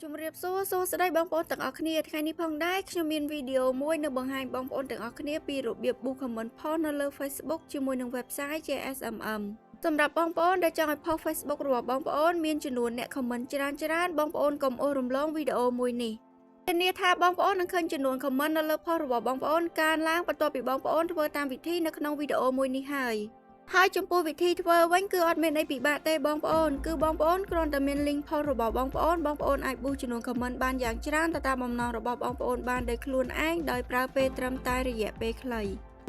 ជំរាបសួរស្ដីបងប្អូនទាំងអស់គ្នាថ្ងៃនេះផងដែរខ្ញុំមានវីដេអូមួយនៅបង្ហាញបងប្អូនទាំងអស់គ្នាពីរបៀប book comment ផុសនៅលើ Facebook ជាមួយនឹង website JSMM សម្រាប់បងប្អូនដែលចង់ឲ្យផុស Facebook របស់បងប្អូនមានចំនួនអ្នក comment ច្រើនបងប្អូនកុំអូសរំលងវីដេអូមួយនេះធានាថាបងប្អូននឹងឃើញចំនួន comment នៅលើផុសរបស់បងប្អូនកើនឡើងបន្ទាប់ពីបងប្អូនធ្វើតាមវិធីនៅក្នុងវីដេអូមួយនេះហើយចំពោះវិធីធ្វើវិញគឺអត់មានអីពិបាកទេបងប្អូនគឺបងប្អូនគ្រាន់តែមាន link ផុសរបស់បងប្អូនអាច boost ចំនួន comment បានយ៉ាងច្រើនទៅតាមបំណងរបស់បងប្អូនបានដោយខ្លួនឯងដោយប្រើពេលត្រឹមតែរយៈពេលខ្លី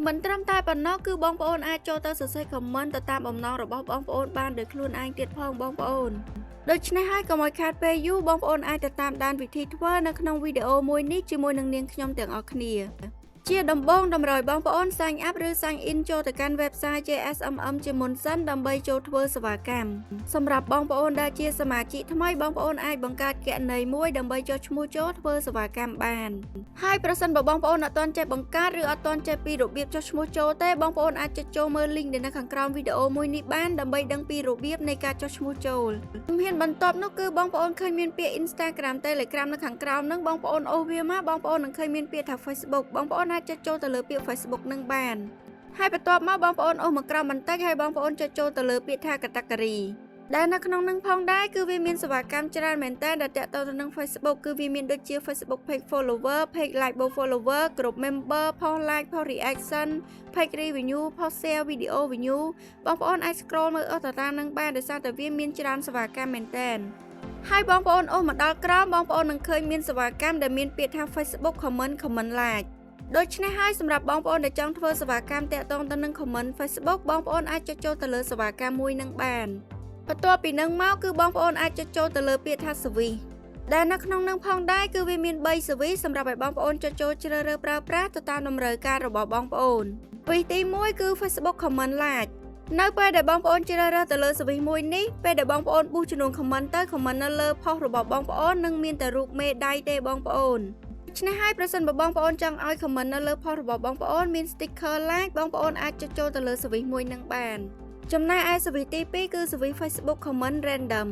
មិនត្រឹមតែប៉ុណ្ណោះគឺបងប្អូនអាចចូលទៅសរសេរ comment ទៅតាមបំណងរបស់បងប្អូនបានដោយខ្លួនឯងទៀតផងបងប្អូនដូច្នេះហើយកុំឲ្យខាតពេលយូរបងប្អូនអាចទៅតាមដានវិធីធ្វើនៅក្នុងវីដេអូមួយនេះជាមួយនឹងនាងខ្ញុំទាំងអស់គ្នាជាដំបូងតម្រូវបងប្អូន sign up ឬ sign in ចូលទៅកាន់ website JSMM ជាមុនសិនដើម្បីចូលធ្វើសេវាកម្មសម្រាប់បងប្អូនដែលជាសមាជិកថ្មីបងប្អូនអាចបង្កើតគណនីមួយដើម្បីចុះឈ្មោះចូលធ្វើសេវាកម្មបានហើយប្រសិនបើបងប្អូនអត់ទាន់ចេះបង្កើតឬអត់ទាន់ចេះពីរបៀបចុះឈ្មោះចូលទេបងប្អូនអាចចុចចូលមើល link ដែលនៅខាងក្រោមវីដេអូមួយនេះបានដើម្បីដឹងពីរបៀបនៃការចុះឈ្មោះចូលជំហានបន្ទាប់នោះគឺបងប្អូនឃើញមានពាក្យ Instagram Telegram នៅខាងក្រោមហ្នឹងបងប្អូនអូសវាមកបងប្អូននឹងឃើញមានពាក្យថា Facebook បងប្អូនអាចចុចចូលទៅលើពាក្យ Facebook នឹងបានហើយបន្ទាប់មកបងប្អូនអូសមកក្រោមបន្តិចហើយបងប្អូនចុចចូលទៅលើពាក្យថា category ដែលនៅក្នុងនឹងផងដែរគឺវាមានសេវាកម្មច្រើនមែនតើដែលតាក់ទងទៅនឹង Facebook គឺវាមានដូចជា Facebook page follower page like follower group member post like post reaction page review post share video view បងប្អូនអាច scroll មើលអស់ទៅតាមនឹងបានដោយសារតែវាមានច្រើនសេវាកម្មមែនតើហើយបងប្អូនអូសមកដល់ក្រោមបងប្អូននឹងឃើញមានសេវាកម្មដែលមានពាក្យថា Facebook comment like ដូច្នេះហើយសម្រាប់បងប្អូនដែលចង់ធ្វើសេវាកម្មតាក់ទងទៅនឹង comment Facebook បងប្អូនអាចចុចចូលទៅលើសេវាកម្មមួយនឹងបានបន្ទាប់ពីនឹងមកគឺបងប្អូនអាចចុចចូលទៅលើពាក្យថា service ដែលនៅក្នុងនឹងផងដែរគឺវាមាន3 service សម្រាប់ឲ្យបងប្អូនចុចចូលជ្រើសរើសប្រើប្រាស់ទៅតាមតម្រូវការរបស់បងប្អូនទី1គឺ Facebook comment like នៅពេលដែលបងប្អូនជ្រើសរើសទៅលើ service មួយនេះពេលដែលបងប្អូន boost ចំនួន comment ទៅ comment នៅលើ post របស់បងប្អូននឹងមានតែរូបមេដៃទេបងប្អូនឆ្នេះហើយប្រសិនបើបងប្អូនចង់ឲ្យ comment នៅលើ post របស់បងប្អូនមាន sticker like បងប្អូនអាចចុចចូលទៅលើ service មួយនឹងបានចំណែកឯ service ទី2គឺ service Facebook comment random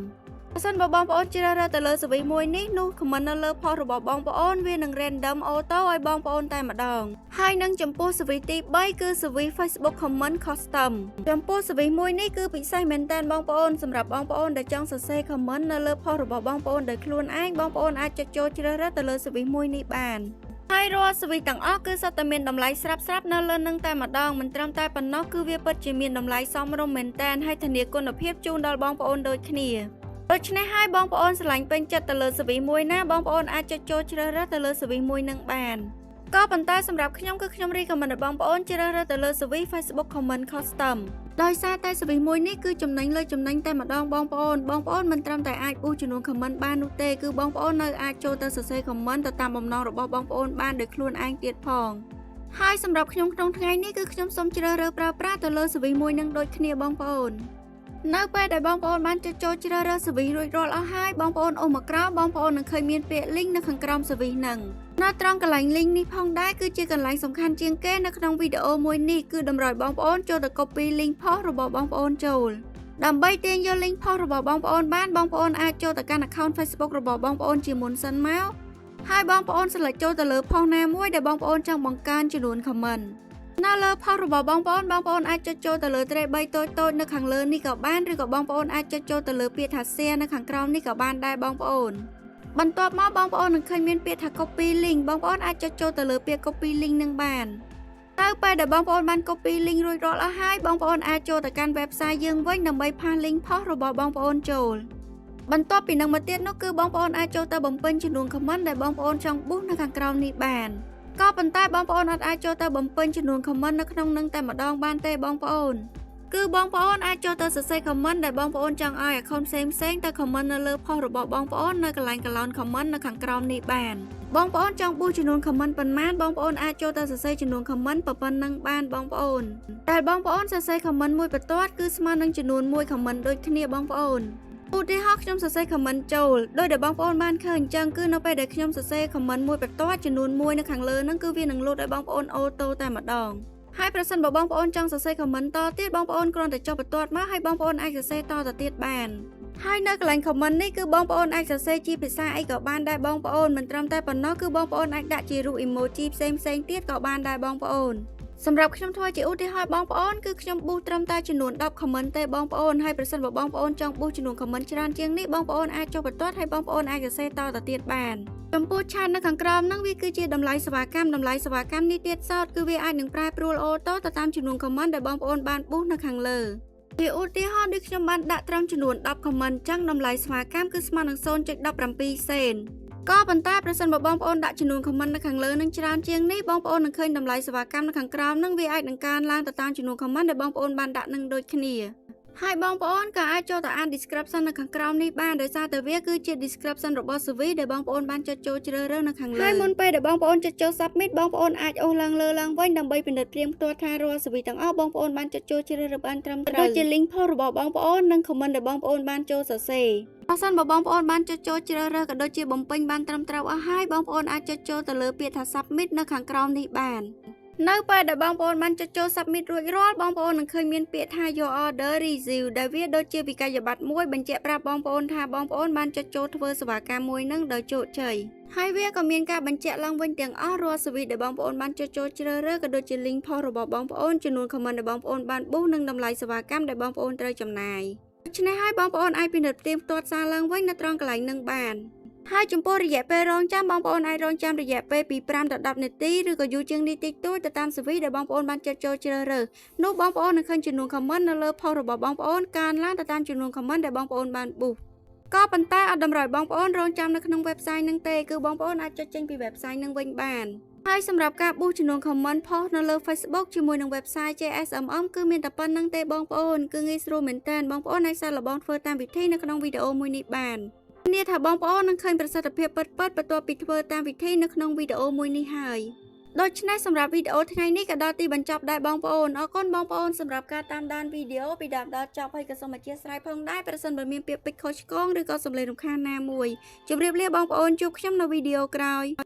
ប្រសិនបើបងប្អូនជ្រើសរើសទៅលើ service មួយនេះនោះ comment នៅលើ post របស់បងប្អូនវានឹង random auto ឲ្យបងប្អូនតែម្ដងហើយនឹងចំពោះ service ទី3គឺ service Facebook comment custom ចំពោះ service មួយនេះគឺពិសេសមែនតើបងប្អូនសម្រាប់បងប្អូនដែលចង់សរសេរ comment នៅលើ post របស់បងប្អូនដោយខ្លួនឯងបងប្អូនអាចចុចចូលជ្រើសរើសទៅលើ service មួយនេះបានហើយរាល់ service ទាំងអស់គឺសុទ្ធតែមានតម្លៃស្រាប់នៅលើនឹងតែម្ដងមិនត្រឹមតែប៉ុណ្ណោះគឺវាពិតជាមានតម្លៃសមរម្យមែនតើហើយធានាគុណភាពជូនដល់បងប្អូនដូចគ្នាដូច្នេះហើយបងប្អូនស្រឡាញ់ពេញចិត្តទៅលើ service មួយណាបងប្អូនអាចចុចចូលជ្រើសរើសទៅលើ service មួយនឹងបានក៏ប៉ុន្តែសម្រាប់ខ្ញុំគឺខ្ញុំ recommend ឲ្យបងប្អូនជ្រើសរើសទៅលើ service Facebook comment custom ដោយសារតែ service មួយនេះគឺចំណេញលើចំណេញតែម្ដងបងប្អូនមិនត្រឹមតែអាច boost ចំនួន comment បាននោះទេគឺបងប្អូននៅអាចចូលទៅសរសេរ comment ទៅតាមបំណងរបស់បងប្អូនបានដោយខ្លួនឯងទៀតផងហើយសម្រាប់ខ្ញុំក្នុងថ្ងៃនេះគឺខ្ញុំសូមជ្រើសរើសប្រើប្រាស់ទៅលើ service មួយនឹងដូចគ្នាបងប្អូននៅពេលដែលបងប្អូនបានចុចចូលជ្រើសរើស service រួចរាល់អស់ហើយបងប្អូនអូសមកក្រោមបងប្អូននឹងឃើញមានពាក្យ link នៅខាងក្រោម service ហ្នឹងនៅត្រង់កន្លែង link នេះផងដែរគឺជាកន្លែងសំខាន់ជាងគេនៅក្នុងវីដេអូមួយនេះគឺតម្រូវបងប្អូនចូលទៅ copy link post របស់បងប្អូនចូលដើម្បីទាញយក link post របស់បងប្អូនបានបងប្អូនអាចចូលទៅកាន់ account Facebook របស់បងប្អូនជាមុនសិនមកហើយបងប្អូន select ចូលទៅលើ post ណាមួយដែលបងប្អូនចង់បង្កើនចំនួន commentនៅលើ post របស់បងប្អូនអាចចុចចូលទៅលើ tray 3 តូចនៅខាងលើនេះក៏បានឬក៏បងប្អូនអាចចុចចូលទៅលើពាក្យថា share នៅខាងក្រោមនេះក៏បានដែរបងប្អូនបន្ទាប់មកបងប្អូននឹងឃើញមានពាក្យថា copy link បងប្អូនអាចចុចចូលទៅលើពាក្យ copy link នឹងបានទៅពេលដែលបងប្អូនបាន copy link រួចរាល់អស់ហើយបងប្អូនអាចចូលទៅកាន់ website យើងវិញដើម្បីផាស link post របស់បងប្អូនចូលបន្ទាប់ពីនឹងមកទៀតនោះគឺបងប្អូនអាចចូលទៅបំពេញចំនួន comment ដែលបងប្អូនចង់ boost នៅខាងក្រោមនេះបានក៏ប៉ុន្តែបងប្អូនអាចចូលទៅបំពេញចំនួន comment នៅក្នុងនឹងតែម្ដងបានទេបងប្អូនគឺបងប្អូនអាចចូលទៅសរសេរ comment ដែលបងប្អូនចង់ឲ្យ account ផ្សេងទៅ comment នៅលើ post របស់បងប្អូននៅកន្លែង column comment នៅខាងក្រោមនេះបានបងប្អូនចង់ boost ចំនួន comment ប៉ុន្មានបងប្អូនអាចចូលទៅសរសេរចំនួន comment ប៉ុណ្ណឹងបានបងប្អូនតែបងប្អូនសរសេរ comment មួយបន្ទាត់គឺស្មើនឹងចំនួន1 comment ដូចគ្នាបងប្អូនឧទាហរណ៍ខ្ញុំសរសេរ comment ចូលដោយដែលបងប្អូនបានឃើញអញ្ចឹងគឺនៅពេលដែលខ្ញុំសរសេរ comment មួយបន្ទាត់ចំនួន1នៅខាងលើហ្នឹងគឺវានឹងលោតឲ្យបងប្អូនអូតូតែម្ដងហើយប្រសិនបើបងប្អូនចង់សរសេរ comment តទៀតបងប្អូនគ្រាន់តែចុចបន្ទាត់មកហើយបងប្អូនអាចសរសេរតទៅទៀតបាន ហើយនៅកន្លែង comment នេះគឺបងប្អូនអាចសរសេរជាភាសាអីក៏បានដែរបងប្អូនមិនត្រឹមតែប៉ុណ្ណោះគឺបងប្អូនអាចដាក់ជារូប emoji ផ្សេងៗទៀតក៏បានដែរបងប្អូនសម្រាប់ខ្ញុំធ្វើជាឧទាហរណ៍បងប្អូនគឺខ្ញុំប៊ូសត្រឹមតែចំនួន10 comment ទេបងប្អូនហើយប្រសិនបើបងប្អូនចង់ប៊ូសចំនួន comment ច្រើនជាងនេះបងប្អូនអាចចុះបន្ទាត់ហើយបងប្អូនអាចសរសេរតទៅទៀតបានចំពោះឆាតនៅខាងក្រោមហ្នឹងវាគឺជាតម្លៃសេវាកម្មនេះទៀតសោតគឺវាអាចនឹងប្រែប្រួលអូតូទៅតាមចំនួន comment ដែលបងប្អូនបានប៊ូសនៅខាងលើជាឧទាហរណ៍ដូចខ្ញុំបានដាក់ត្រឹមចំនួន10 comment ចឹងតម្លៃសេវាកម្មគឺស្មើនឹង 0.17 សេនក៏ប៉ុន្តែប្រសិនបើបងប្អូនដាក់ចំនួន comment នៅខាងលើនឹងច្រើនជាងនេះបងប្អូននឹងឃើញតម្លៃសេវាកម្មនៅខាងក្រោមនឹងវាអាចនឹងកើនឡើងទៅតាមចំនួន comment ដែលបងប្អូនបានដាក់នឹងដូចគ្នាហើយបងប្អូនក៏អាចចូលទៅអាន description នៅខាងក្រោមនេះបានដោយសារតែវាគឺជា description របស់ service ដែលបងប្អូនបានចុចចូលជ្រើសរើសនៅខាងលើហើយមុនពេលដែលបងប្អូនចុចចូល submit បងប្អូនអាចអូសឡើងលើឡើងវិញដើម្បីពិនិត្យព្រាងផ្ទាល់ថារាល់ service ទាំងអស់បងប្អូនបានចុចចូលជ្រើសរើសបានត្រឹមត្រូវដូចជា link post របស់បងប្អូននិង comment ដែលបងប្អូនបានចូលសរសេរបើសិនបើបងប្អូនបានចុចចូលជ្រើសរើសក៏ដូចជាបំពេញបានត្រឹមត្រូវអស់ហើយបងប្អូនអាចចុចចូលទៅលើពាក្យថា submit នៅខាងក្រោមនេះបាននៅពេលដែលបងប្អូនបានចុចចូល submit រួចរាល់បងប្អូននឹងឃើញមានពាក្យថា your order review ដែលវាដូចជាវិក័យប័ត្រមួយបញ្ជាក់ប្រាប់បងប្អូនថាបងប្អូនបានចុចចូលធ្វើសេវាកម្មមួយនឹងដោយជោគជ័យហើយវាក៏មានការបញ្ជាក់ឡើងវិញទាំងអស់រាល់ service ដែលបងប្អូនបានចុចចូលជ្រើសរើសក៏ដូចជា link post របស់បងប្អូនចំនួន comment ដែលបងប្អូនបានប៊ូសនិងតម្លៃសេវាកម្មដែលបងប្អូនត្រូវចំណាយដូច្នេះហើយបងប្អូនអាចពិនិត្យផ្ទាត់សារឡើងវិញនៅត្រង់កន្លែងនឹងបានហើយចំពោះរយៈពេលរងចាំបងប្អូនអាចរងចាំរយៈពេលពី5ដល់10នាទីឬក៏យូរជាងនេះតិចតួចទៅតាម service ដែលបងប្អូនបានចុចចូលជ្រើសរើសនោះបងប្អូននឹងឃើញចំនួន comment នៅលើ post របស់បងប្អូនកើនឡើងទៅតាមចំនួន comment ដែលបងប្អូនបានប៊ូសក៏ប៉ុន្តែអត់តម្រូវបងប្អូនរងចាំនៅក្នុង website នឹងទេគឺបងប្អូនអាចចុចចេញពី website នឹងវិញបានហើយសម្រាប់ការប៊ូសចំនួន comment post នៅលើ Facebook ជាមួយនឹង website JSMM គឺមានតែប៉ុណ្្នឹងទេបងប្អូនគឺងាយស្រួលមែនតើបងប្អូនអាចសាកល្បងធ្វើតាមវិធីនៅក្នុងវីដេអូមួយនេះបាននេះថាបងប្អូននឹងឃើញប្រសិទ្ធភាពពិតៗបន្ទាប់ពីធ្វើតាមវិធីនៅក្នុងវីដេអូមួយនេះហើយដូច្នេះសម្រាប់វីដេអូថ្ងៃនេះក៏ដល់ទីបញ្ចប់ដែរបងប្អូនអរគុណបងប្អូនសម្រាប់ការតាមដានវីដេអូពីដើមដល់ចប់ហើយក៏សូមអធិស្ឋានផងដែរប្រសិនបើមានពាក្យពេចន៍ខុសឆ្គងឬក៏សំឡេងរំខានណាមួយជម្រាបលាបងប្អូនជួបខ្ញុំនៅវីដេអូក្រោយ